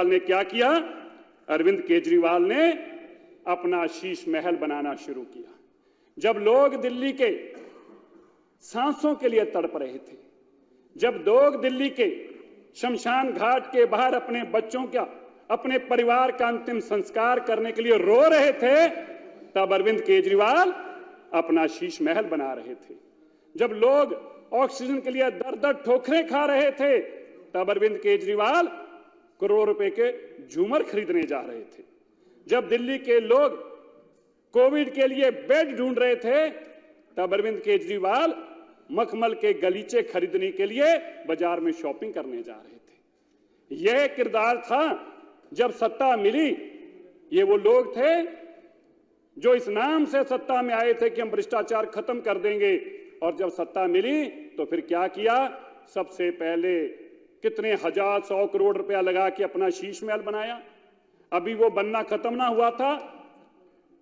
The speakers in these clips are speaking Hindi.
केजरीवाल ने क्या किया? अरविंद केजरीवाल ने अपना शीश महल बनाना शुरू किया। जब लोग दिल्ली के सांसों के लिए तड़प रहे थे, जब लोग दिल्ली के शमशान घाट के बाहर अपने बच्चों का, अपने परिवार का अंतिम संस्कार करने के लिए रो रहे थे, तब अरविंद केजरीवाल अपना शीश महल बना रहे थे। जब लोग ऑक्सीजन के लिए दर-दर ठोकरें खा रहे थे, तब अरविंद केजरीवाल करोड़ रुपए के झूमर खरीदने जा रहे थे। जब दिल्ली के लोग कोविड के लिए बेड ढूंढ रहे थे, तब अरविंद केजरीवाल मखमल के गलीचे खरीदने के लिए बाजार में शॉपिंग करने जा रहे थे। यह किरदार था जब सत्ता मिली। ये वो लोग थे जो इस नाम से सत्ता में आए थे कि हम भ्रष्टाचार खत्म कर देंगे, और जब सत्ता मिली तो फिर क्या किया? सबसे पहले कितने हजार 100 करोड़ रुपया लगा के अपना शीश महल बनाया। अभी वो बनना खत्म ना हुआ था,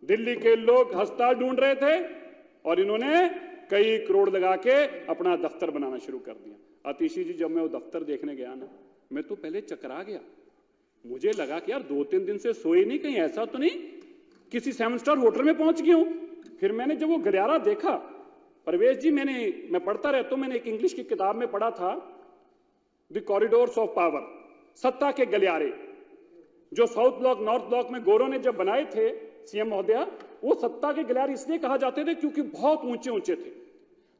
दिल्ली के लोग अस्पताल ढूंढ रहे थे और इन्होंने कई करोड़ लगा के अपना दफ्तर बनाना शुरू कर दिया। आतिशी जी, जब मैं वो दफ्तर देखने गया ना, मैं तो पहले चकरा गया। मुझे लगा कि यार 2-3 दिन से सोए नहीं, कहीं ऐसा तो नहीं किसी 7 स्टार होटल में पहुंच गया हूं। फिर मैंने जब वो गलियारा देखा, परवेश जी, मैं पढ़ता रहता हूं, मैंने एक इंग्लिश की किताब में पढ़ा था, द कॉरिडोर्स ऑफ पावर, सत्ता के गलियारे, जो साउथ ब्लॉक नॉर्थ ब्लॉक में गोरों ने जब बनाए थे सीएम महोदया, वो सत्ता के गलियारे इसलिए कहा जाते थे क्योंकि बहुत ऊंचे ऊंचे थे।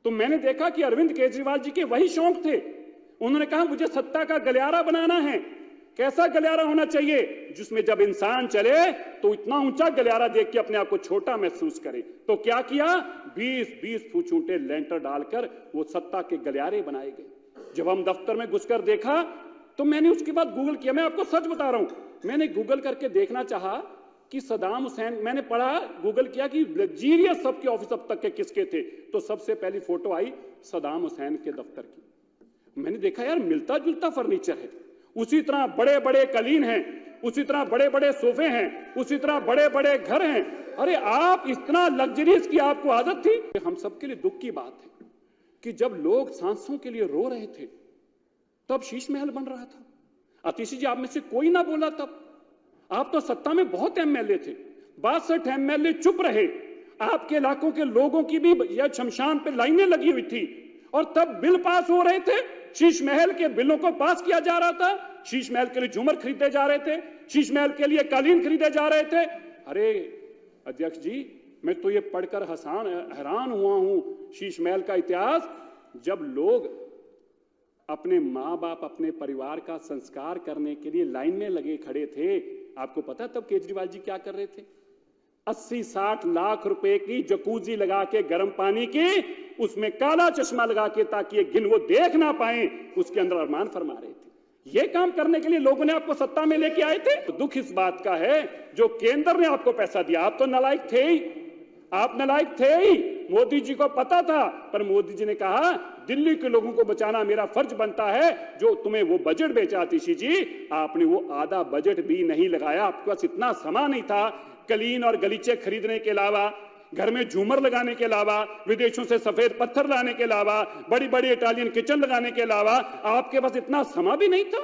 तो मैंने देखा कि अरविंद केजरीवाल जी के वही शौक थे। उन्होंने कहा मुझे सत्ता का गलियारा बनाना है। कैसा गलियारा होना चाहिए? जिसमें जब इंसान चले तो इतना ऊंचा गलियारा देख के अपने आप को छोटा महसूस करे। तो क्या किया? 20-20 फुट ऊंचे लेंटर डालकर वो सत्ता के गलियारे बनाए गए। जब हम दफ्तर में घुसकर देखा तो मैंने उसके बाद गूगल किया। मैं आपको सच बता रहा हूं, मैंने गूगल करके देखना चाहा कि सदाम हुसैन, मैंने पढ़ा, गूगल किया कि लग्जरियस सबके ऑफिस अब तक के किसके थे, तो सबसे पहली फोटो आई सदाम हुसैन के दफ्तर की। मैंने देखा यार मिलता जुलता फर्नीचर है, उसी तरह बड़े बड़े कलीन हैं, उसी तरह बड़े बड़े सोफे हैं, उसी तरह बड़े बड़े घर हैं। अरे आप इतना लग्जरियस की आपको आदत थी। हम सबके लिए दुख की बात है कि जब लोग सांसों के लिए रो रहे थे तब शीश महल बन रहा था। आतिशी जी, आप में से कोई ना बोला तब। आप तो सत्ता में बहुत एमएलए थे, 62 एमएलए चुप रहे। आपके इलाकों के लोगों की भी यह शमशान पे लाइनें लगी हुई थी, और तब बिल पास हो रहे थे। शीश महल के बिलों को पास किया जा रहा था, शीश महल के लिए झूमर खरीदे जा रहे थे, शीश महल के लिए कालीन खरीदे जा रहे थे। अरे अध्यक्ष जी, मैं तो ये पढ़कर हैरान हुआ हूं शीश महल का इतिहास। जब लोग अपने माँ बाप, अपने परिवार का संस्कार करने के लिए लाइन में लगे खड़े थे, आपको पता तब केजरीवाल जी क्या कर रहे थे? 80-60 लाख रुपए की जकूजी लगा के गर्म पानी की, उसमें काला चश्मा लगा के ताकि ये गिन वो देख ना पाए, उसके अंदर अरमान फरमा रहे थे। ये काम करने के लिए लोगों ने आपको सत्ता में लेके आए थे। तो दुख इस बात का है जो केंद्र ने आपको पैसा दिया, आप तो नालायक थे ही, आप नालायक थे ही। मोदी जी को पता था, पर मोदी जी ने कहा दिल्ली के लोगों को बचाना मेरा फर्ज बनता है। जो तुम्हें वो बजट बेचा आतिशी जी, आपने वो आधा बजट भी नहीं लगाया। आपके पास इतना समय नहीं था कलीन और गलीचे खरीदने के अलावा, घर में झूमर लगाने के अलावा, विदेशों से सफेद पत्थर लाने के अलावा, बड़ी बड़ी इटालियन किचन लगाने के अलावा आपके पास इतना समय भी नहीं था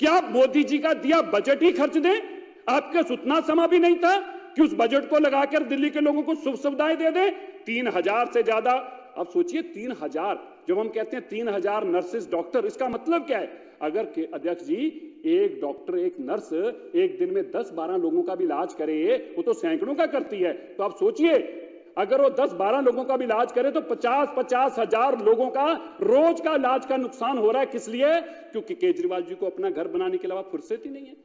कि आप मोदी जी का दिया बजट ही खर्च दें। आपके पास उतना समय भी नहीं था कि उस बजट को लगाकर दिल्ली के लोगों को सुख सुविधाएं दे दें। 3000 से ज्यादा, अब सोचिए 3000, जब हम कहते हैं 3000 नर्सेस डॉक्टर, इसका मतलब क्या है? अगर अध्यक्ष जी एक डॉक्टर एक नर्स एक दिन में 10-12 लोगों का भी इलाज करे, वो तो सैकड़ों का करती है। तो आप सोचिए अगर वो 10-12 लोगों का भी इलाज करे तो 50-50 हजार लोगों का रोज का इलाज का नुकसान हो रहा है। किस लिए? क्योंकि केजरीवाल जी को अपना घर बनाने के अलावा फुर्सत ही नहीं है।